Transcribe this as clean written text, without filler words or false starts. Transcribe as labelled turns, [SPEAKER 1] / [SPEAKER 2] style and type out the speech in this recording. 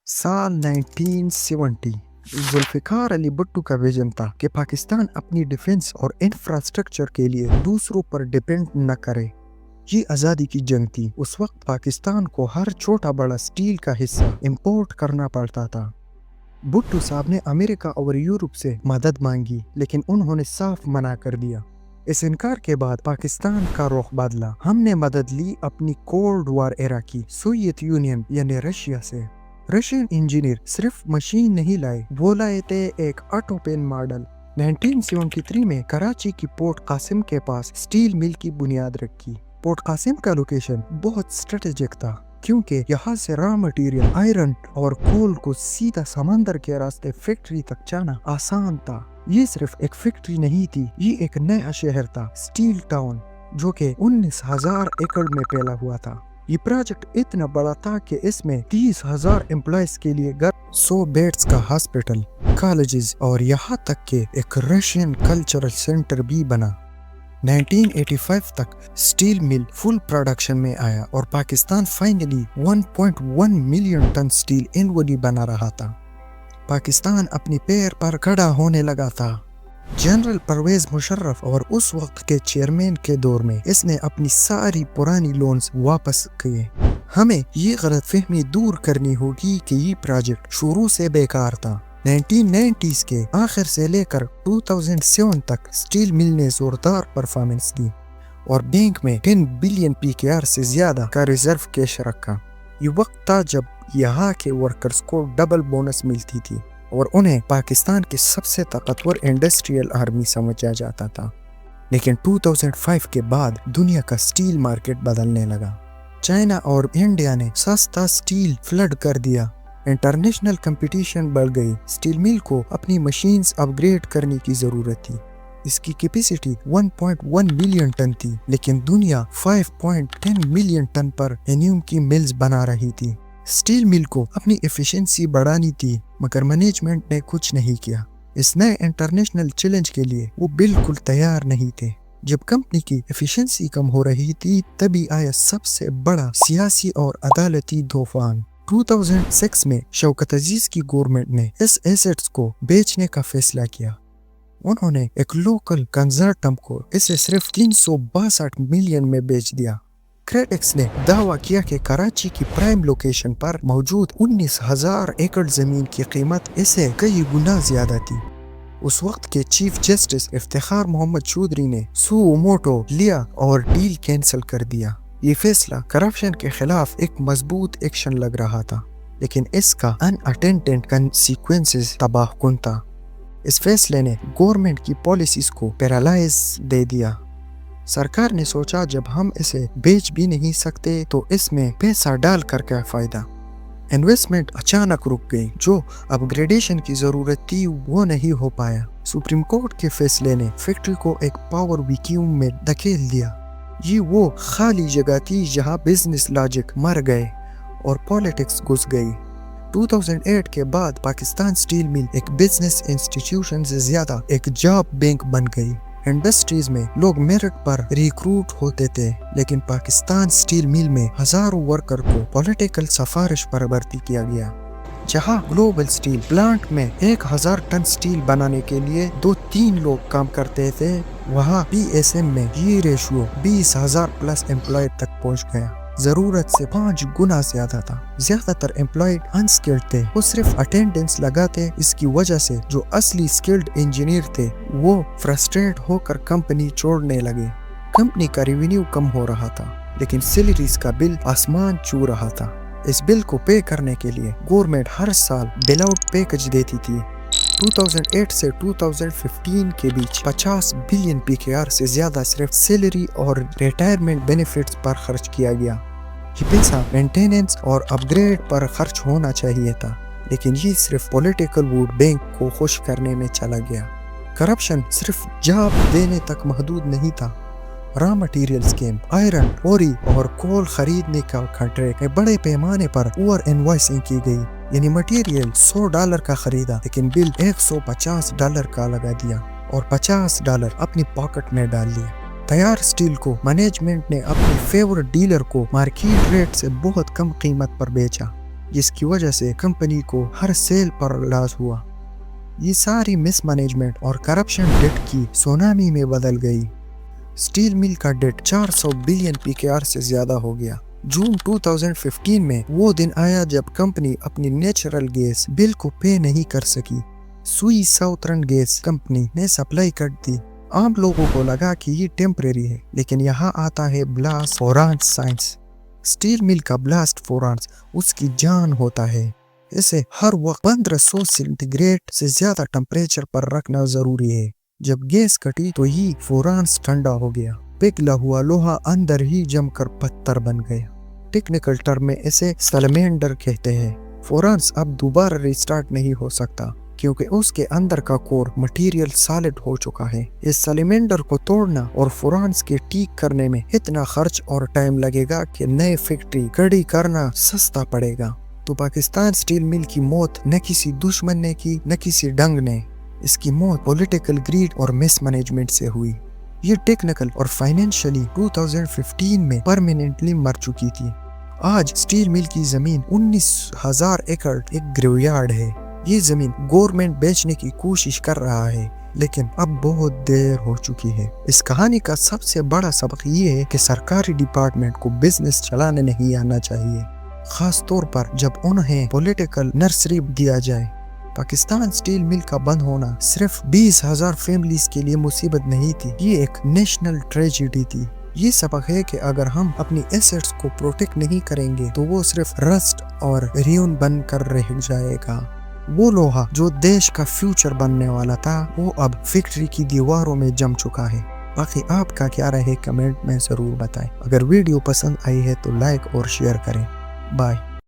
[SPEAKER 1] साल 1970 जुल्फ़िकार अली भुट्टो का विजन था कि पाकिस्तान अपनी डिफेंस और इंफ्रास्ट्रक्चर के लिए दूसरों पर डिपेंड न करे। ये आज़ादी की जंग थी। उस वक्त पाकिस्तान को हर छोटा बड़ा स्टील का हिस्सा इंपोर्ट करना पड़ता था। भुट्टो साहब ने अमेरिका और यूरोप से मदद मांगी, लेकिन उन्होंने साफ मना कर दिया। इस इनकार के बाद पाकिस्तान का रुख बदला। हमने मदद ली अपनी कोल्ड वॉर एरा की सोवियत यूनियन यानी रशिया से। रशियन इंजीनियर सिर्फ मशीन नहीं लाए, वो लाए थे एक ऑटोपेन मॉडल। 1973 में कराची की पोर्ट कासिम के पास स्टील मिल की बुनियाद रखी। पोर्ट कासिम का लोकेशन बहुत स्ट्रेटेजिक था, क्योंकि यहाँ से रॉ मटेरियल आयरन और कोल को सीधा समंदर के रास्ते फैक्ट्री तक जाना आसान था। ये सिर्फ एक फैक्ट्री नहीं थी, ये एक नया शहर था, स्टील टाउन, जो कि 19,000 एकड़ में फैला हुआ था। ये प्रोजेक्ट इतना बड़ा था कि इसमें 30,000 एम्प्लॉयज के लिए घर, 100 बेड्स का हॉस्पिटल, कॉलेजेस और यहाँ तक कि एक रशियन कल्चरल सेंटर भी बना। 1985 तक स्टील मिल फुल प्रोडक्शन में आया और Pakistan finally 1.1 million ton steel annually बना रहा था। पाकिस्तान अपनी पैर पर खड़ा होने लगा था। जनरल परवेज मुशर्रफ और उस वक्त के चेयरमैन के दौर में इसने अपनी सारी पुरानी लोन्स वापस किए। हमें ये गलतफहमी दूर करनी होगी कि ये प्रोजेक्ट शुरू से बेकार था। 1990s के आखिर से लेकर 2007 तक स्टील मिल ने जोरदार परफॉर्मेंस दी और बैंक में 10 बिलियन PKR से ज्यादा का रिजर्व कैश रखा। ये वक्त था जब यहाँ के वर्कर्स को डबल बोनस मिलती थी और उन्हें पाकिस्तान की सबसे ताकतवर इंडस्ट्रियल आर्मी समझा जाता था। लेकिन 2005 के बाद दुनिया का स्टील मार्केट बदलने लगा। चाइना और इंडिया ने सस्ता स्टील फ्लड कर दिया। इंटरनेशनल कंपटीशन बढ़ गई। स्टील मिल को अपनी मशीन्स अपग्रेड करने की जरूरत थी। इसकी कैपेसिटी 1.1 मिलियन टन थी, लेकिन दुनिया 5.10 मिलियन टन पर एल्यूमिनियम की मिल्स बना रही थी। स्टील मिल को अपनी एफिशिएंसी बढ़ानी थी, मगर मैनेजमेंट ने कुछ नहीं किया। इस नए इंटरनेशनल चैलेंज के लिए वो बिल्कुल तैयार नहीं थे। जब कंपनी की एफिशिएंसी कम हो रही थी, तभी आया सबसे बड़ा सियासी और अदालती तूफान। 2006 में शौकत अजीज की गवर्नमेंट ने इस एसेट्स को बेचने का फैसला किया। उन्होंने एक लोकल कंजर्टम को इसे सिर्फ 362 मिलियन में बेच दिया। क्रिटिक्स ने दावा किया कि कराची की प्राइम लोकेशन पर मौजूद 19,000 एकड़ जमीन की कीमत इससे कई गुना ज्यादा थी। उस वक्त के चीफ जस्टिस इफ्तिखार मोहम्मद चौधरी ने सुओ मोटो लिया और डील कैंसिल कर दिया। ये फैसला करप्शन के खिलाफ एक मजबूत एक्शन लग रहा था, लेकिन इसका अनअटेंडेड कंसीक्वेंसेस तबाहकुन था। इस फैसले ने गवर्नमेंट की पॉलिसीज को पैरालाइज दे दिया। सरकार ने सोचा, जब हम इसे बेच भी नहीं सकते तो इसमें पैसा डाल कर क्या फायदा। इन्वेस्टमेंट अचानक रुक गई। जो अपग्रेडेशन की जरूरत थी वो नहीं हो पाया। सुप्रीम कोर्ट के फैसले ने फैक्ट्री को एक पावर वैक्यूम में धकेल दिया। ये वो खाली जगह थी जहां बिजनेस लॉजिक मर गए और पॉलिटिक्स घुस गई। 2008 के बाद पाकिस्तान स्टील मिल एक बिजनेस इंस्टीट्यूशन से ज्यादा एक जॉब बैंक बन गई। इंडस्ट्रीज में लोग मेरिट पर रिक्रूट होते थे, लेकिन पाकिस्तान स्टील मिल में हजारों वर्कर को पॉलिटिकल सिफारिश पर भर्ती किया गया। जहां ग्लोबल स्टील प्लांट में 1,000 टन स्टील बनाने के लिए 2-3 लोग काम करते थे, वहां PSM में ये रेशियो 20,000 प्लस एम्प्लॉय तक पहुंच गया। जरूरत से 5 गुना ज्यादा था। ज्यादातर एम्प्लॉय अनस्किल्ड थे, वो सिर्फ अटेंडेंस लगाते। इसकी वजह से जो असली स्किल्ड इंजीनियर थे वो फ्रस्ट्रेट होकर कंपनी छोड़ने लगे। कंपनी का रेवेन्यू कम हो रहा था, लेकिन सैलरीज का बिल आसमान छू रहा था। इस बिल को पे करने के लिए गवर्नमेंट हर साल बेल आउट पैकेज देती थी। 2008 से 2015 के बीच 50 बिलियन PKR से ज्यादा सिर्फ सैलरी और रिटायरमेंट बेनिफिट्स पर खर्च किया गया। ये पैसा मेंटेनेंस और अपग्रेड पर खर्च होना चाहिए था, लेकिन ये सिर्फ पॉलिटिकल वोट बैंक को खुश करने में चला गया। करप्शन सिर्फ जॉब देने तक महदूद नहीं था। रॉ मटेरियल स्कीम, आयरन, ओरी और कोल खरीदने का कॉन्ट्रैक्ट में बड़े पैमाने पर ओवर इनवॉइसिंग की गई। यानी मटेरियल $100 का खरीदा, लेकिन बिल $150 का लगा दिया और $50 अपनी पॉकेट में डाल लिया। तैयार स्टील को मैनेजमेंट ने अपने फेवरेट डीलर को मार्केट रेट से बहुत कम कीमत पर बेचा। जिसकी वजह से कंपनी को हर सेल पर लॉस हुआ। ये सारी मिस मैनेजमेंट और करप्शन डेट की सुनामी में बदल गई। स्टील मिल का डेट 400 बिलियन पीकेआर से ज्यादा हो गया। जून 2015 में वो दिन आया जब कंपनी अपनी नेचुरल गैस बिल को पे नहीं कर सकी। सुई साउथर्न गैस कंपनी ने सप्लाई कट दी। आम लोगों को लगा कि ये टेम्परेरी है, लेकिन यहाँ आता है ब्लास्ट फोरांस साइंस। स्टील मिल का ब्लास्ट फोरांस उसकी जान होता है। इसे हर वक्त 1500 सेंटीग्रेड से ज्यादा टेम्परेचर पर रखना जरूरी है। जब गैस कटी तो ये फोरांस ठंडा हो गया। पिघला हुआ लोहा अंदर ही जमकर पत्थर बन गया। टेक्निकल टर्म में इसे सैलेमेंडर कहते हैं। फोरांस अब दोबारा रिस्टार्ट नहीं हो सकता क्योंकि उसके अंदर का कोर मटेरियल सॉलिड हो चुका है। इस सैलेमेंडर को तोड़ना और फोरांस के ठीक करने में इतना खर्च और टाइम लगेगा कि नई फैक्ट्री खड़ी करना सस्ता पड़ेगा। तो पाकिस्तान स्टील मिल की मौत न किसी दुश्मन ने की, न किसी डंग ने। इसकी मौत पॉलिटिकल ग्रीड और मिस मैनेजमेंट से हुई। ये टेक्निकल और फाइनेंशियली 2015 में परमानेंटली मर चुकी थी। आज स्टील मिल की जमीन 19,000 एकड़ एक ग्रेवयार्ड है। ये जमीन गवर्नमेंट बेचने की कोशिश कर रहा है, लेकिन अब बहुत देर हो चुकी है। इस कहानी का सबसे बड़ा सबक ये है कि सरकारी डिपार्टमेंट को बिजनेस चलाने नहीं आना चाहिए, खास तौर पर जब उन्हें पॉलिटिकल नर्सरी दिया जाए। पाकिस्तान स्टील मिल का बंद होना सिर्फ 20,000 फैमिलीज के लिए मुसीबत नहीं थी, ये एक नेशनल ट्रेजेडी थी। ये सबक है कि अगर हम अपनी एसेट्स को प्रोटेक्ट नहीं करेंगे तो वो सिर्फ रस्ट और रियून बन कर रह जाएगा। वो लोहा जो देश का फ्यूचर बनने वाला था वो अब फैक्ट्री की दीवारों में जम चुका है। बाकी आपका क्या रहे कमेंट में ज़रूर बताएं। अगर वीडियो पसंद आई है तो लाइक और शेयर करें। बाय।